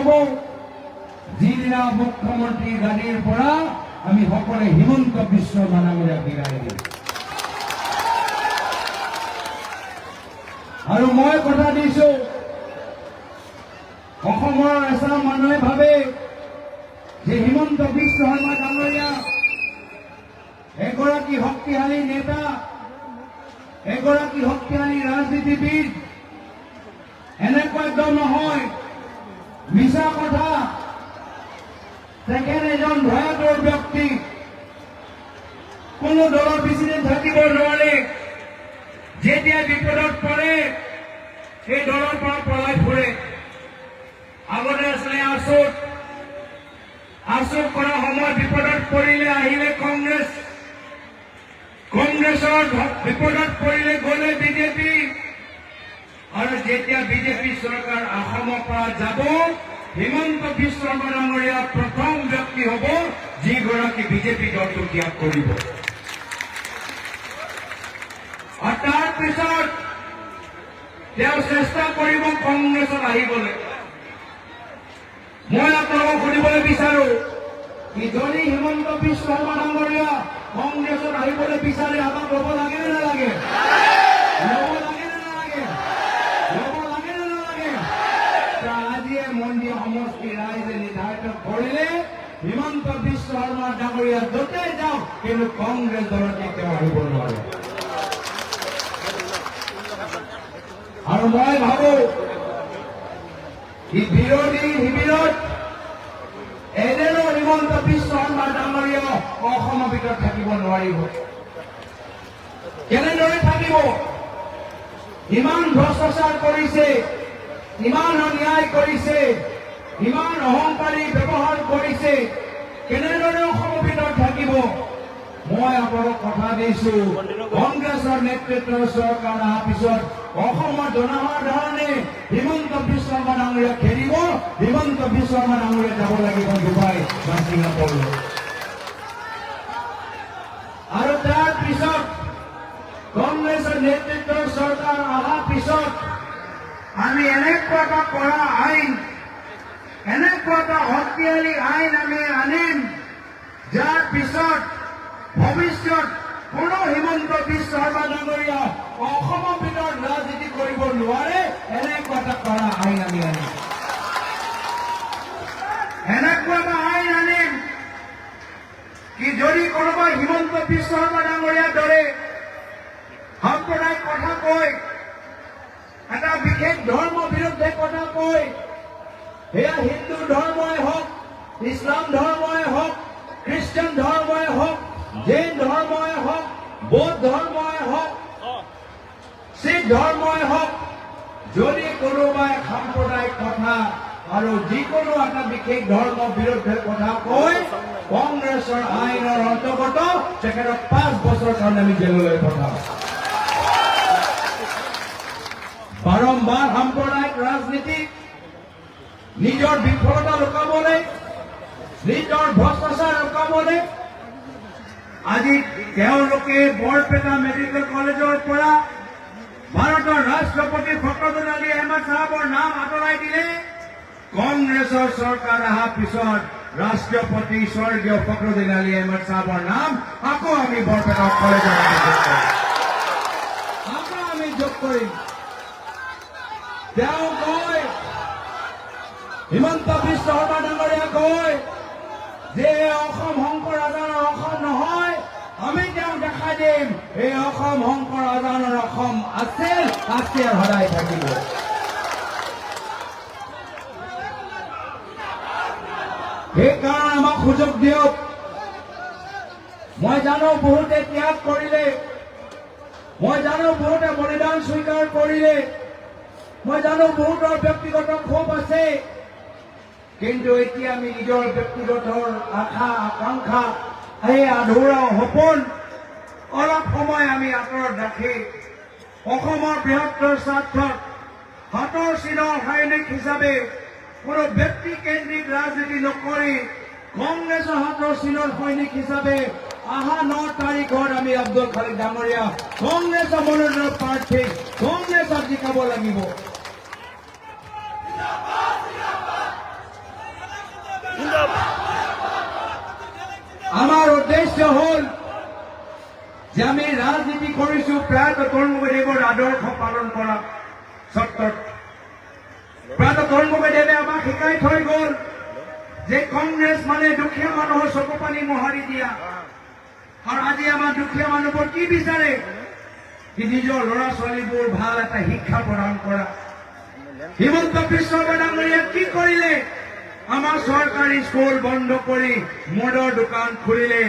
হব যিদিনা মুখ্যমন্ত্ৰী গাড়ীৰ পৰা আমি সকলে হিমন্ত বিশ্ব ডাঙৰীয়াক বিদায় দিম। আৰু মই কথা দিছো, অসমৰ এচাম মানুহে ভাবে যে হিমন্ত বিশ্ব শৰ্মা ডাঙৰীয়া এগৰাকী শক্তিশালী নেতা, এগৰাকী শক্তিশালী ৰাজনীতিবিদ। এনেকুৱা একদম নহয়, মিছা কথা। তেখেত এজন ভয়াতুৰ ব্যক্তি, কোনো দলৰ প্ৰেচিডেণ্ট থাকিব নোৱাৰে। যেতিয়া বিপদত পৰে সেই দলৰ পৰা পলাই ফুৰে। আগতে আছিলে আছুত কৰা সময়ত বিপদত পৰিলে আহিলে কংগ্ৰেছ, কংগ্ৰেছৰ বিপদত পৰিলে গ'লে বিজেপি, আৰু যেতিয়া বিজেপি চৰকাৰ অসমৰ পৰা যাব, হিমন্ত বিশ্ব শৰ্মা ডাঙৰীয়া প্ৰথম ব্যক্তি হ'ব যিগৰাকী বিজেপি দলটো ত্যাগ কৰিব। আৰু তাৰ পিছত তেওঁ চেষ্টা কৰিব কংগ্ৰেছত আহিবলৈ। মই আপোনালোকক সুধিবলৈ বিচাৰো, যদি হিমন্ত বিশ্ব শৰ্মা ডাঙৰীয়া কংগ্ৰেছত আহিবলৈ বিচাৰে, আমাক ল'ব লাগে নে নালাগে? ল'ব লাগে নে নালাগে? ল'ব লাগে নে নালাগে? আজিয়ে মন্দিৰ সমষ্টি ৰাইজে নিৰ্ধাৰিত কৰিলে হিমন্ত বিশ্ব শৰ্মা ডাঙৰীয়া য'তে যাওক, কিন্তু কংগ্ৰেছ দলত তেওঁ আহিব নোৱাৰে। আৰু মই ভাবো বিৰোধী শিবিৰত এদিনো হিমন্ত বিশ্ব শৰ্মা ডাঙৰীয়া অসমৰ ভিতৰত থাকিব নোৱাৰিব। কেনেদৰে থাকিব? ইমান ভ্ৰষ্টাচাৰ কৰিছে, ইমান অন্যায় কৰিছে, ইমান অহংকাৰী ব্যৱহাৰ কৰিছে, কেনেদৰে অসমৰ ভিতৰত থাকিব? মই আপোনালোকক কথা দিছো, কংগ্ৰেছৰ নেতৃত্বৰ চৰকাৰ অহাৰ পিছত অসমৰ জনসাধাৰণে হিমন্ত বিশ্ব শৰ্মা ডাঙৰীয়াক খেলিব। হিমন্ত বিশ্ব শৰ্মা ডাঙৰীয়া যাব লাগিব ডুবাই বা ছিংগাপুৰলৈ। আৰু তাৰ পিছত কংগ্ৰেছৰ নেতৃত্বৰ চৰকাৰ অহাৰ পিছত আমি এনেকুৱা এটা কৰা আইন, এনেকুৱা এটা শক্তিশালী আইন আমি আনিম, যাৰ পিছত ভৱিষ্যত কোনো হিমন্ত বিশ্ব শৰ্মা ডাঙৰীয়া অসমৰ ভিতৰত ৰাজনীতি কৰিব নোৱাৰে। এনেকুৱা এটা কৰা আইন আমি আনিম, এনেকুৱা এটা আইন আনিম কি যদি কোনোবাই হিমন্ত বিশ্ব শৰ্মা ডাঙৰীয়াৰ দৰে সাম্প্ৰদায়িক কথা কয়, এটা বিশেষ ধৰ্মৰ বিৰুদ্ধে কথা কয়, সেয়া হিন্দু ধৰ্মই হওক, ইছলাম ধৰ্মই হওক, খ্ৰীষ্টান ধৰ্মই হওক, জৈন ধৰ্মই হওক, বৌদ্ধ ধৰ্মই হওক, শিখ ধৰ্মই হওক, যদি কোনোবাই সাম্প্ৰদায়িক কথা আৰু যিকোনো এটা বিশেষ ধৰ্মৰ বিৰুদ্ধে কথা কয়, কংগ্ৰেছৰ আইনৰ অন্তৰ্গত তেখেতক 5 বছৰৰ কাৰণে আমি জেললৈ পঠাম। বাৰম্বাৰ সাম্প্ৰদায়িক ৰাজনীতি, নিজৰ বিফলতা লুকাবলৈ, নিজৰ ভ্ৰষ্টাচাৰ লুকাবলৈ আজি তেওঁলোকে বৰপেটা মেডিকেল কলেজৰ পৰা ভাৰতৰ ৰাষ্ট্ৰপতি ফখৰুদ্দিন আলী আহমেদ সাহেবৰ নাম আঁতৰাই দিলে। কংগ্ৰেছৰ চৰকাৰ অহাৰ পিছত ৰাষ্ট্ৰপতি স্বৰ্গীয় ফখৰুদ্দিন আলী আহমেদ সাহেবৰ নাম আকৌ আমি বৰপেটা কলেজত আকৌ আমি যোগ কৰিম। তেওঁ কয়, হিমন্ত বিশ্ব শৰ্মা ডাঙৰীয়া কয় যে অসম শংকৰ আজানৰ অসম নহয়। আমি তেওঁক দেখাই দিম এই অসম শংকৰ আজানৰ অসম আছিল, আছে আৰু সদায় থাকিব। সেইকাৰণে আমাক সুযোগ দিয়ক। মই জানো বহুতে ত্যাগ কৰিলে, মই জানো বহুতে বলিদান স্বীকাৰ কৰিলে, মই জানো বহুতৰ ব্যক্তিগত ক্ষোভ আছে, কিন্তু এতিয়া আমি নিজৰ ব্যক্তিগত আশা আকাংক্ষা, এই আধৰুৱা সপোন অলপ সময় আমি আঁতৰত ৰাখি অসমৰ বৃহত্তৰ স্বাৰ্থত হাতৰ চিনৰ সৈনিক হিচাপে কোনো ব্যক্তি কেন্দ্ৰিক ৰাজনীতি নকৰি কংগ্ৰেছৰ হাতৰ চিনৰ সৈনিক হিচাপে অহা 9 তাৰিখত আমি আব্দুল খালিক ডাঙৰীয়া কংগ্ৰেছৰ মনোনয়নৰ প্ৰাৰ্থী কংগ্ৰেছক জিকাব লাগিব। যে আমি ৰাজনীতি কৰিছো প্ৰায়ত তৰুণ গগৈদেৱৰ আদৰ্শ পালন কৰা চৰ্তত প্ৰায়ত তৰুণ গগৈদেৱে আমাক শিকাই থৈ গ'ল যে কংগ্ৰেছ মানে দুখীয়া মানুহৰ চকু পানী মোহাৰি দিয়া আৰু আজি আমাৰ দুখীয়া মানুহবোৰ কি বিচাৰে কি নিজৰ ল'ৰা ছোৱালীবোৰ ভাল এটা শিক্ষা প্ৰদান কৰা হিমন্ত বিশ্ব শৰ্মা ডাঙৰীয়া কি কৰিলে আমাৰ চৰকাৰী স্কুল বন্ধ কৰি মদৰ দোকান খুলিলে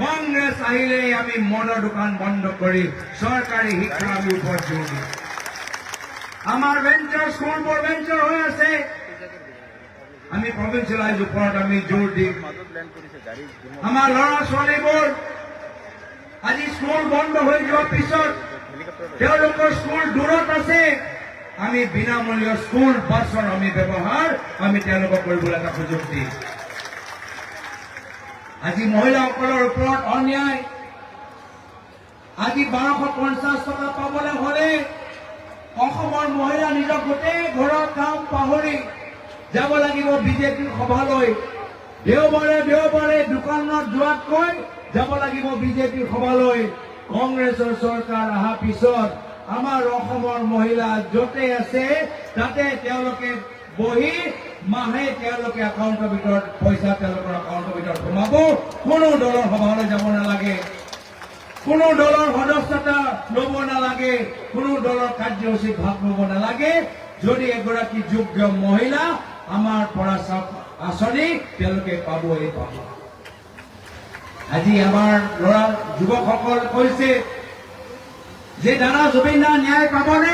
কংগ্ৰেছ আহিলে আমি মদৰ দোকান বন্ধ কৰি চৰকাৰী শিক্ষা আমি ওপৰত জোৰ দিওঁ আমাৰ ভেঞ্চাৰ স্কুলবোৰ ভেঞ্চাৰ হৈ আছে আমি প্ৰভিন্সিয়েলাইজ ওপৰত আমি জোৰ দিম আমাৰ ল'ৰা ছোৱালীবোৰ আজি স্কুল বন্ধ হৈ যোৱাৰ পিছত তেওঁলোকৰ স্কুল দূৰত আছে আমি বিনামূলীয় স্কুল বাছৰ আমি ব্যৱহাৰ আমি তেওঁলোকক কৰিবলৈ এটা সুযোগ দিম আজি মহিলাসকলৰ ওপৰত অন্যায় আজি 1250 টকা পাবলৈ হলে অসমৰ মহিলা নিজৰ গোটেই ঘৰৰ কাম পাহৰি যাব লাগিব বিজেপিৰ সভালৈ দেওবাৰে দোকানত যোৱাতকৈ যাব লাগিব বিজেপিৰ সভালৈ কংগ্ৰেছৰ চৰকাৰ অহাৰ পিছত আমাৰ অসমৰ মহিলা য'তে আছে তাতে তেওঁলোকে বহি মাহে তেওঁলোকে একাউণ্টৰ ভিতৰত পইচা তেওঁলোকৰ একাউণ্টৰ ভিতৰত সোমাব কোনো দলৰ সভালৈ যাব নালাগে কোনো দলৰ সদস্যতা ল'ব নালাগে কোনো দলৰ কাৰ্যসূচীত ভাগ ল'ব নালাগে যদি এগৰাকী যোগ্য মহিলা আমাৰ পৰা আঁচনি তেওঁলোকে পাবই পাব আজি আমাৰ ল'ৰা যুৱকসকল কৈছে যে দাদা জুবিন দা ন্যায় পাবনে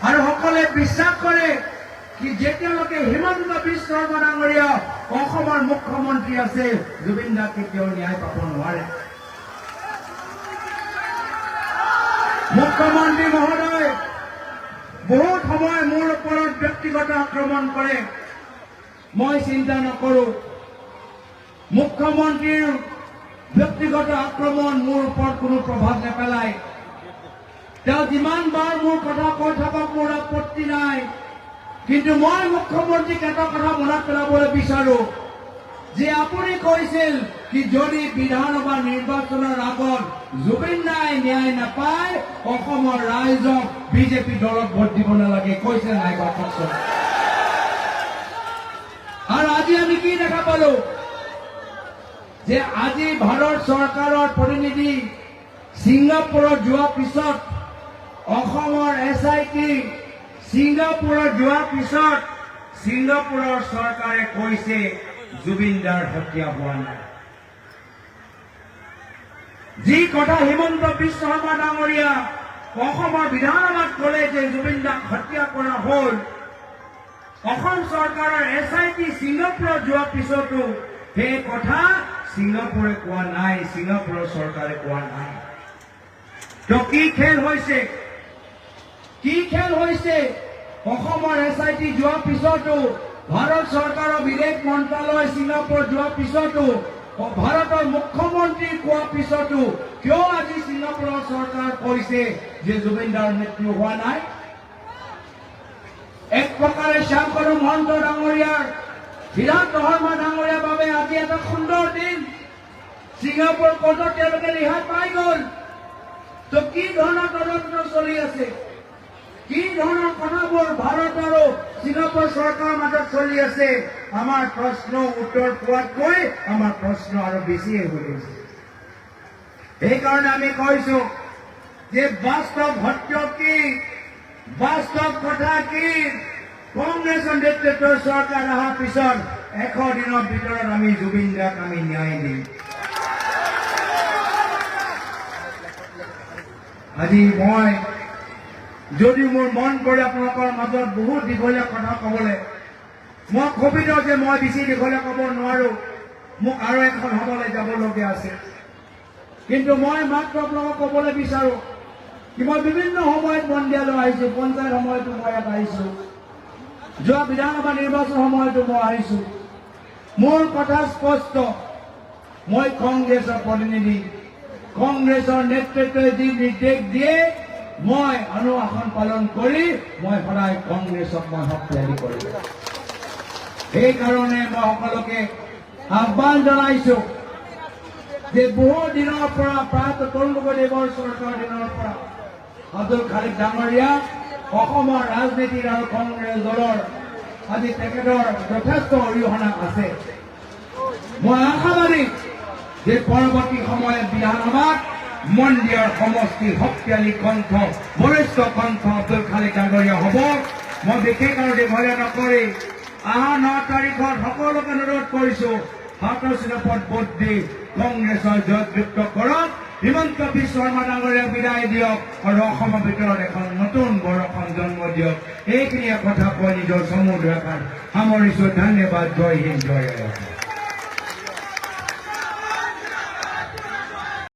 আৰু সকলে বিশ্বাস কৰে কি যেতিয়ালৈকে হিমন্ত বিশ্ব শৰ্মা ডাঙৰীয়া অসমৰ মুখ্যমন্ত্ৰী আছে জুবিন দা কেতিয়াও ন্যায় পাব নোৱাৰে মুখ্যমন্ত্ৰী মহোদয় বহুত সময় মোৰ ওপৰত ব্যক্তিগত আক্ৰমণ কৰে মই চিন্তা নকৰো মুখ্যমন্ত্ৰীৰ ব্যক্তিগত আক্ৰমণ মোৰ ওপৰত কোনো প্ৰভাৱ নেপেলায় তেওঁ যিমানবাৰ মোৰ কথা কৈ থাকক মোৰ আপত্তি নাই কিন্তু মই মুখ্যমন্ত্ৰীক এটা কথা মনত পেলাবলৈ বিচাৰো যে আপুনি কৈছিল কি যদি বিধানসভা নিৰ্বাচনৰ আগত জুবিন দাই ন্যায় নাপায় অসমৰ ৰাইজক বিজেপি দলত ভোট দিব নালাগে কৈছে নাই কওকচোন আৰু আজি আমি কি দেখা পালো যে আজি ভাৰত চৰকাৰৰ প্ৰতিনিধি ছিংগাপুৰত যোৱাৰ পিছত অসমৰ SIT ছিংগাপুৰত যোৱাৰ পিছত ছিংগাপুৰৰ চৰকাৰে কৈছে জুবিন দাৰ হত্যা হোৱা নাই যি কথা হিমন্ত বিশ্ব শৰ্মা ডাঙৰীয়া অসমৰ বিধানসভাত ক'লে যে জুবিন দাক হত্যা কৰা হ'ল অসম চৰকাৰৰ SIT ছিংগাপুৰত যোৱাৰ পিছতো সেই কথা ছিংগাপুৰে কোৱা নাই ছিংগাপুৰৰ চৰকাৰে কোৱা নাই তো কি খেল হৈছে অসমৰ SIT যোৱাৰ পিছতো ভাৰত চৰকাৰৰ বিদেশ মন্ত্ৰালয় ছিংগাপুৰ যোৱাৰ পিছতো ভাৰতৰ মুখ্যমন্ত্ৰী কোৱাৰ পিছতো কিয় আজি ছিংগাপুৰৰ চৰকাৰ কৈছে যে জুবিন দাৰ মৃত্যু হোৱা নাই এক প্ৰকাৰে শ্যামকৰু মহন্ত ডাঙৰীয়াৰ সিদ্ধান্ত শৰ্মা ডাঙৰীয়াৰ বাবে আজি এটা সুন্দৰ দিন ছিংগাপুৰ কোৰ্টত তেওঁলোকে ৰেহাই পাই গ'ল তো কি ধৰণৰ তদন্ত চলি আছে কি ধৰণৰ কথাবোৰ ভাৰত আৰু ছিংগাপুৰ চৰকাৰৰ মাজত চলি আছে আমাৰ প্ৰশ্ন উত্তৰ পোৱাতকৈ আমাৰ প্ৰশ্ন আৰু বেছিয়ে হৈ গৈছে সেইকাৰণে আমি কৈছো যে বাস্তৱ সত্য কি বাস্তৱ কথা কি কংগ্ৰেছৰ নেতৃত্বৰ চৰকাৰ অহাৰ পিছত 100 দিনৰ ভিতৰত আমি জুবিন দাক আমি ন্যায় দিম আজি মই যদি মোৰ মন কৰে আপোনালোকৰ মাজত বহুত দীঘলীয়া কথা ক'বলৈ মই ক্ষোভিত যে মই বেছি দীঘলীয়া ক'ব নোৱাৰো মোক আৰু এখন সভালৈ যাবলগীয়া আছে কিন্তু মই মাত্ৰ আপোনালোকক ক'বলৈ বিচাৰো কি মই বিভিন্ন সময়ত মন্দিৰলৈ আহিছো পঞ্চায়ত সময়তো মই ইয়াত আহিছো যোৱা বিধানসভা নিৰ্বাচন সময়তো মই আহিছো মোৰ কথা স্পষ্ট মই কংগ্ৰেছৰ প্ৰতিনিধি কংগ্ৰেছৰ নেতৃত্বই যি নিৰ্দেশ দিয়ে মই অনুশাসন পালন কৰি মই সদায় কংগ্ৰেছক মই শক্তিশালী কৰিম সেইকাৰণে মই সকলোকে আহ্বান জনাইছো যে বহু দিনৰ পৰা প্ৰাত তৰুণ গগৈদেৱৰ চৰকাৰৰ দিনৰ পৰা আব্দুল খালিক ডাঙৰীয়া অসমৰ ৰাজনীতিৰ আৰু কংগ্ৰেছ দলৰ আজি তেখেতৰ যথেষ্ট অৰিহণা আছে। মই আশাবাদী যে পৰৱৰ্তী সময়ত বিধানসভাত মন্দিৰৰ সমষ্টি শক্তিশালী কণ্ঠ বৰিষ্ঠ কণ্ঠ আব্দুল খালিক ডাঙৰীয়া হ'ব। মই বিশেষ আৰু দীঘলীয়া নকৰি অহা 9 তাৰিখত সকলোকে অনুৰোধ কৰিছোঁ হাতৰ চিনাপত ভোট দি কংগ্ৰেছৰ জয়যুক্ত কৰক। হিমন্ত বিশ্ব শৰ্মা ডাঙৰীয়াক বিদায় দিয়ক আৰু অসমৰ ভিতৰত এখন নতুন বৰষুণ জন্ম দিয়ক। এইখিনিয়ে কথা কৈ নিজৰ চমু ৰেখাত সামৰিছোঁ। ধন্যবাদ। জয় হিন্দ, জয় আইঅসম।